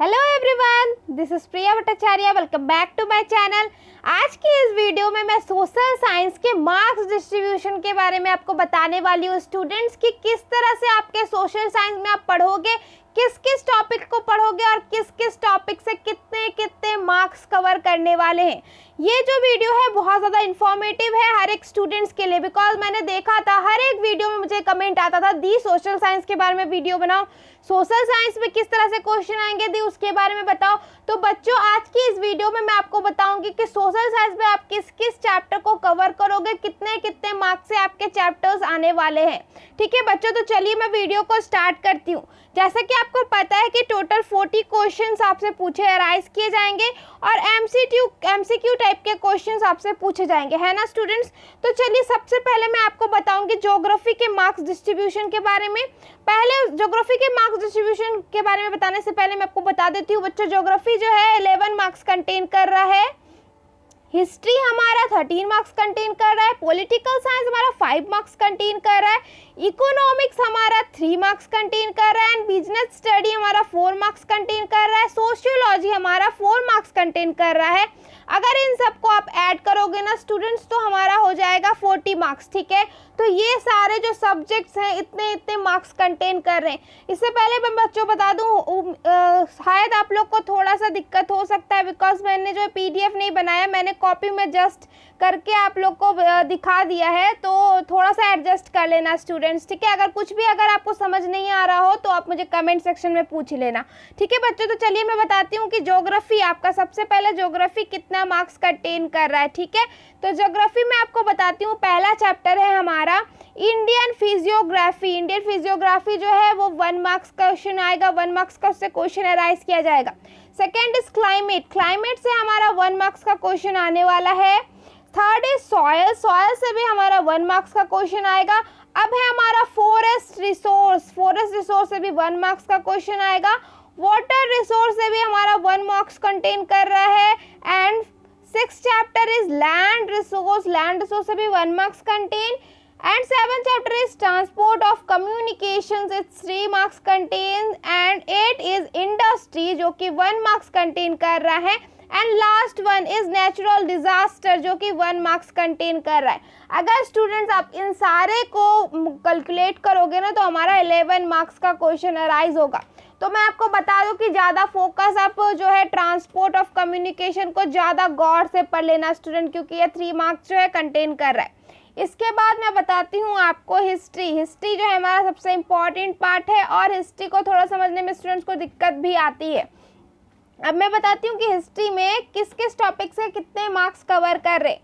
Hello everyone, this is Priya Bhattacharya. Welcome back to my channel. आज की इस वीडियो में मैं सोशल साइंस के मार्क्स डिस्ट्रीब्यूशन के बारे में आपको बताने वाली हूँ। स्टूडेंट्स की किस तरह से आपके सोशल साइंस में आप पढ़ोगे, किस किस टॉपिक को पढ़ोगे और किस किस टॉपिक से कितने कितने मार्क्स कवर करने वाले हैं। ये जो वीडियो है बहुत ज़्यादा इन्फॉर्मेटिव है हर एक स्टूडेंट्स के लिए, बिकॉज मैंने देखा था हर एक वीडियो में मुझे कमेंट आता था दी सोशल साइंस के बारे में वीडियो बनाओ, सोशल साइंस में किस तरह से क्वेश्चन आएंगे दी उसके बारे में बताओ। तो बच्चों, आज की इस वीडियो में मैं आपको बताऊंगी कि सोशल साइंस में आप किस किस चैप्टर को कवर करोगे, कितने कितने मार्क्स से आपके चैप्टर्स आने वाले हैं। ठीक है बच्चों, तो चलिए मैं वीडियो को स्टार्ट करती हूँ। जैसा कि आपको पता है कि टोटल 40 क्वेश्चंस आपसे पूछे अराइज किए जाएंगे और एमसीक्यू टाइप के क्वेश्चंस आपसे पूछे जाएंगे, है ना स्टूडेंट्स। तो चलिए सबसे पहले मैं आपको बताऊंगी ज्योग्राफी के मार्क्स डिस्ट्रीब्यूशन के बारे में। पहले ज्योग्राफी के मार्क्स डिस्ट्रीब्यूशन के बारे में बताने से पहले मैं आपको बता देती हूँ बच्चों, ज्योग्राफी जो है 11 मार्क्स कंटेन कर रहा है, हिस्ट्री हमारा 13 मार्क्स कंटेन कर रहा है, पॉलिटिकल साइंस हमारा 5 मार्क्स कंटेन कर रहा है, इकोनॉमिक्स हमारा 3 मार्क्स कंटेन कर रहा है एंड बिजनेस स्टडी हमारा 4 मार्क्स कंटेन कर रहा है, सोशियोलॉजी हमारा 4 मार्क्स कंटेन कर रहा है। अगर इन सबको आप ऐड करोगे ना स्टूडेंट्स तो हमारा हो जाएगा 40 मार्क्स। ठीक है, तो ये सारे जो सब्जेक्ट्स हैं इतने इतने मार्क्स कंटेन कर रहे हैं। इससे पहले मैं बच्चों बता दूं, शायद आप लोग को थोड़ा सा दिक्कत हो सकता है बिकॉज मैंने जो पीडीएफ नहीं बनाया, मैंने कॉपी में जस्ट करके आप लोग को दिखा दिया है, तो थोड़ा सा एडजस्ट कर लेना स्टूडेंट्स। ठीक है, अगर आपको समझ नहीं आ रहा हो तो आप मुझे कमेंट सेक्शन में पूछ लेना। ठीक है बच्चों, तो चलिए मैं बताती हूँ कि ज्योग्राफी आपका सबसे पहले ज्योग्राफी कितना मार्क्स कंटेन कर रहा है। ठीक है, तो ज्योग्राफी में आपको बताती हूँ, पहला चैप्टर है हमारा इंडियन फिजियोग्राफी। इंडियन फिजियोग्राफी जो है वो 1 मार्क्स का क्वेश्चन आएगा, 1 मार्क्स का उससे क्वेश्चन अराइज किया जाएगा। सेकेंड इज क्लाइमेट, क्लाइमेट से हमारा 1 मार्क्स का क्वेश्चन आने वाला है। थर्ड इज सॉयल, सॉयल से भी हमारा 1 मार्क्स का क्वेश्चन आएगा। अब है हमारा फॉरेस्ट रिसोर्स, फॉरेस्ट रिसोर्स से भी 1 मार्क्स का क्वेश्चन आएगा। वाटर रिसोर्स से भी हमारा 1 मार्क्स कंटेन कर रहा है and 6th chapter is land resource, land resource से भी 1 marks contain and 7th chapter is transport of communications, it's 3 marks contain and 8 is industry जो कि 1 मार्क्स कंटेन कर रहा है and last one is natural disaster जो कि 1 marks contain कर रहा है। अगर स्टूडेंट्स आप इन सारे को कैलकुलेट करोगे ना तो हमारा 11 मार्क्स का क्वेश्चन अराइज होगा। तो मैं आपको बता दूं कि ज़्यादा फोकस आप जो है ट्रांसपोर्ट ऑफ कम्युनिकेशन को ज़्यादा गौर से पढ़ लेना स्टूडेंट, क्योंकि ये 3 मार्क्स जो है कंटेन कर रहा है। इसके बाद मैं बताती हूँ आपको हिस्ट्री। हिस्ट्री जो है हमारा सबसे इम्पॉर्टेंट पार्ट है और हिस्ट्री को थोड़ा समझने में स्टूडेंट्स को दिक्कत भी आती है। अब मैं बताती हूँ कि हिस्ट्री में किस किस टॉपिक से कितने मार्क्स कवर कर रहे।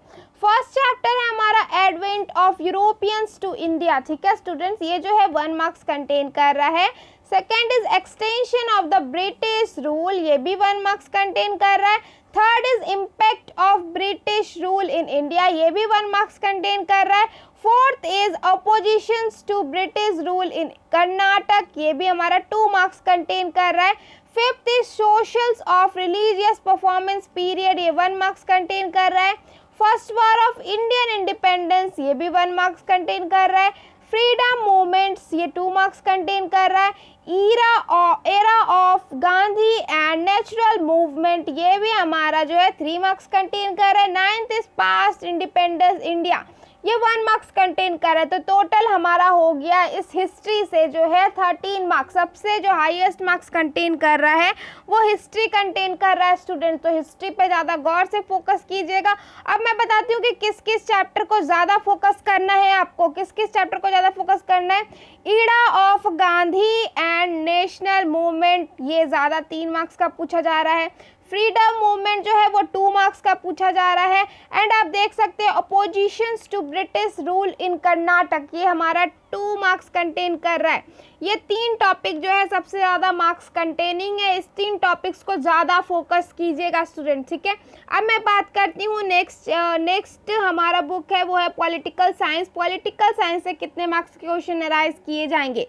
फर्स्ट चैप्टर है हमारा advent of Europeans to India. ठीक है स्टूडेंट्स, ये जो है 1 मार्क्स कंटेन कर रहा है। Second is extension of the British rule, ये भी 1 मार्क्स कंटेन कर रहा है। Third is impact of British rule in India, ये भी 1 मार्क्स कंटेन कर रहा है। Fourth is oppositions to British rule in Karnataka, ये भी हमारा 2 मार्क्स कंटेन कर रहा है। Fifth is socials of religious performance period, ये 1 मार्क्स कंटेन कर रहा है। First war of Indian independence, ये भी 1 मार्क्स कंटेन कर रहा है। फ्रीडम मूवमेंट्स, ये 2 मार्क्स कंटेन कर रहा है। Era of Gandhi and natural movement, ये भी हमारा जो है 3 मार्क्स कंटेन कर रहा है। 9th is past independence India, ये 1 मार्क्स कंटेन कर रहा है। तो टोटल हमारा हो गया इस हिस्ट्री से जो है 13 मार्क्स। सबसे जो हाईएस्ट मार्क्स कंटेन कर रहा है वो हिस्ट्री कंटेन कर रहा है स्टूडेंट, तो हिस्ट्री पे ज़्यादा गौर से फोकस कीजिएगा। अब मैं बताती हूँ कि किस किस चैप्टर को ज़्यादा फोकस करना है आपको, किस किस चैप्टर को ज़्यादा फोकस करना है। Era of Gandhi and national movement, ये ज़्यादा 3 मार्क्स का पूछा जा रहा है। फ्रीडम मूवमेंट जो है वो 2 मार्क्स का पूछा जा रहा है एंड आप देख सकते हैं oppositions to British rule in Karnataka, ये हमारा 2 मार्क्स कंटेन कर रहा है। ये 3 टॉपिक जो है सबसे ज़्यादा मार्क्स कंटेनिंग है, इस 3 टॉपिक्स को ज़्यादा फोकस कीजिएगा स्टूडेंट। ठीक है, अब मैं बात करती हूँ नेक्स्ट हमारा बुक है वो है पॉलिटिकल साइंस। पॉलिटिकल साइंस से कितने मार्क्स के क्वेश्चन अराइज किए जाएंगे।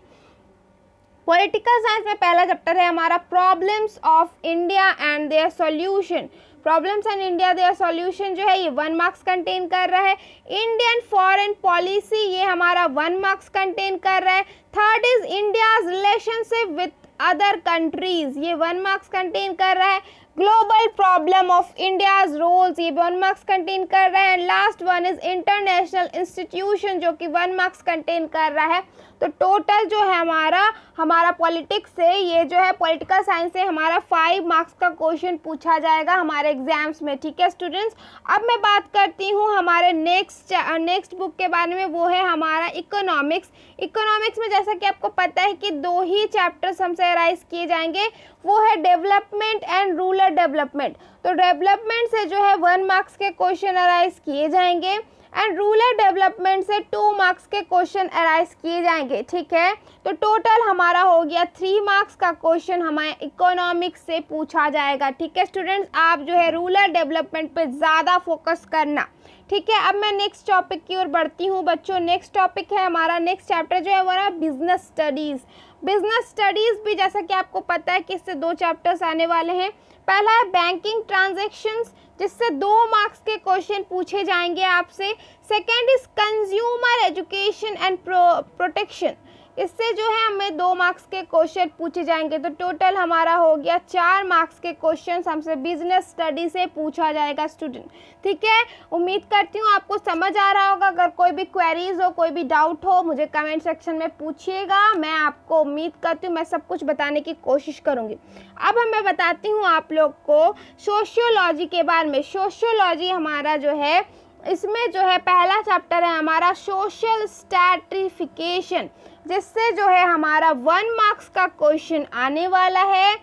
पॉलिटिकल साइंस में पहला चैप्टर है हमारा problems of India and their solution. Problems and India their solution जो है ये 1 मार्क्स कंटेन कर रहा है। इंडियन फॉरेन पॉलिसी, ये हमारा 1 मार्क्स कंटेन कर रहा है। Third is India's relationship with other countries, ये 1 मार्क्स कंटेन कर रहा है। Global problem of India's roles, ये 1 मार्क्स कंटेन कर रहा है। And last one is international institution, जो कि 1 मार्क्स कंटेन कर रहा है। तो टोटल जो है हमारा पॉलिटिक्स से, ये जो है पॉलिटिकल साइंस से हमारा 5 मार्क्स का क्वेश्चन पूछा जाएगा हमारे एग्जाम्स में। ठीक है स्टूडेंट्स, अब मैं बात करती हूँ हमारे नेक्स्ट बुक के बारे में, वो है हमारा इकोनॉमिक्स। इकोनॉमिक्स में जैसा कि आपको पता है कि 2 ही चैप्टर्स हमसे अराइज किए जाएंगे, वो है डेवलपमेंट एंड रूरल डेवलपमेंट। तो डेवलपमेंट से जो है 1 मार्क्स के क्वेश्चन अराइज किए जाएंगे एंड रूरल डेवलपमेंट से 2 मार्क्स के क्वेश्चन अराइज किए जाएंगे। ठीक है, तो टोटल हमारा हो गया 3 मार्क्स का क्वेश्चन हमारे इकोनॉमिक्स से पूछा जाएगा। ठीक है स्टूडेंट्स, आप जो है रूरल डेवलपमेंट पे ज़्यादा फोकस करना। ठीक है, अब मैं नेक्स्ट टॉपिक की ओर बढ़ती हूँ बच्चों। नेक्स्ट टॉपिक है हमारा, नेक्स्ट चैप्टर जो है हमारा बिजनेस स्टडीज़। बिजनेस स्टडीज़ भी जैसा कि आपको पता है कि इससे 2 चैप्टर्स आने वाले हैं। पहला है बैंकिंग ट्रांजैक्शंस, जिससे 2 मार्क्स के क्वेश्चन पूछे जाएंगे आपसे। Second is consumer education and protection, इससे जो है हमें 2 मार्क्स के क्वेश्चन पूछे जाएंगे। तो टोटल हमारा हो गया 4 मार्क्स के क्वेश्चन हमसे बिजनेस स्टडी से पूछा जाएगा स्टूडेंट। ठीक है, उम्मीद करती हूँ आपको समझ आ रहा होगा। अगर कोई भी क्वेरीज हो, कोई भी डाउट हो, मुझे कमेंट सेक्शन में पूछिएगा। मैं आपको उम्मीद करती हूँ मैं सब कुछ बताने की कोशिश करूँगी। अब मैं बताती हूँ आप लोग को सोशियोलॉजी के बारे में। सोशियोलॉजी हमारा जो है, इसमें जो है पहला चैप्टर है हमारा सोशल स्ट्रैटिफिकेशन, जिससे जो है हमारा 1 मार्क्स का क्वेश्चन आने वाला है।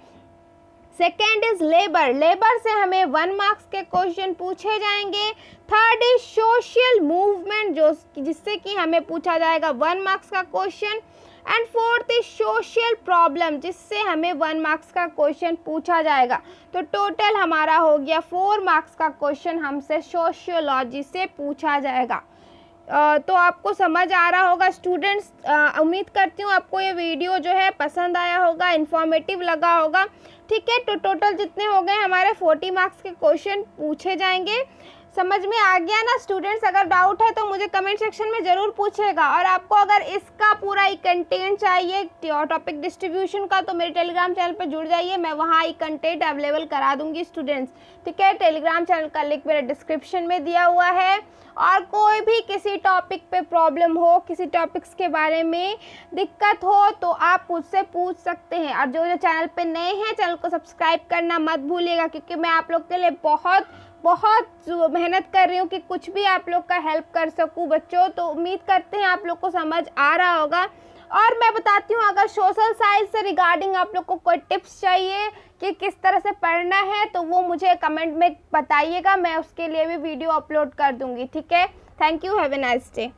सेकेंड इज लेबर, लेबर से हमें 1 मार्क्स के क्वेश्चन पूछे जाएंगे। थर्ड इज सोशल मूवमेंट, जो जिससे कि हमें पूछा जाएगा 1 मार्क्स का question. And fourth is social problem, जिससे हमें 1 मार्क्स का क्वेश्चन पूछा जाएगा। तो टोटल हमारा हो गया 4 मार्क्स का क्वेश्चन हमसे सोशियोलॉजी से पूछा जाएगा। तो आपको समझ आ रहा होगा स्टूडेंट्स। उम्मीद करती हूँ आपको ये वीडियो जो है पसंद आया होगा, इन्फॉर्मेटिव लगा होगा। ठीक है, तो टोटल जितने हो गए हमारे 40 मार्क्स के क्वेश्चन पूछे जाएंगे। समझ में आ गया ना स्टूडेंट्स? अगर डाउट है तो मुझे कमेंट सेक्शन में ज़रूर पूछेगा। और आपको अगर इसका पूरा ही कंटेंट चाहिए टॉपिक डिस्ट्रीब्यूशन का, तो मेरे टेलीग्राम चैनल पर जुड़ जाइए, मैं वहाँ ही कंटेंट अवेलेबल करा दूंगी स्टूडेंट्स। ठीक है, टेलीग्राम चैनल का लिंक मेरे डिस्क्रिप्शन में दिया हुआ है। और कोई भी किसी टॉपिक पे प्रॉब्लम हो, किसी टॉपिक्स के बारे में दिक्कत हो, तो आप मुझसे पूछ सकते हैं। और जो चैनल पे नए हैं, चैनल को सब्सक्राइब करना मत भूलिएगा, क्योंकि मैं आप लोग के लिए बहुत मेहनत कर रही हूँ कि कुछ भी आप लोग का हेल्प कर सकूँ बच्चों। तो उम्मीद करते हैं आप लोग को समझ आ रहा होगा। और मैं बताती हूँ, अगर सोशल साइंस से रिगार्डिंग आप लोग को कोई टिप्स चाहिए कि किस तरह से पढ़ना है, तो वो मुझे कमेंट में बताइएगा, मैं उसके लिए भी वीडियो अपलोड कर दूँगी। ठीक है, thank you, have a nice day.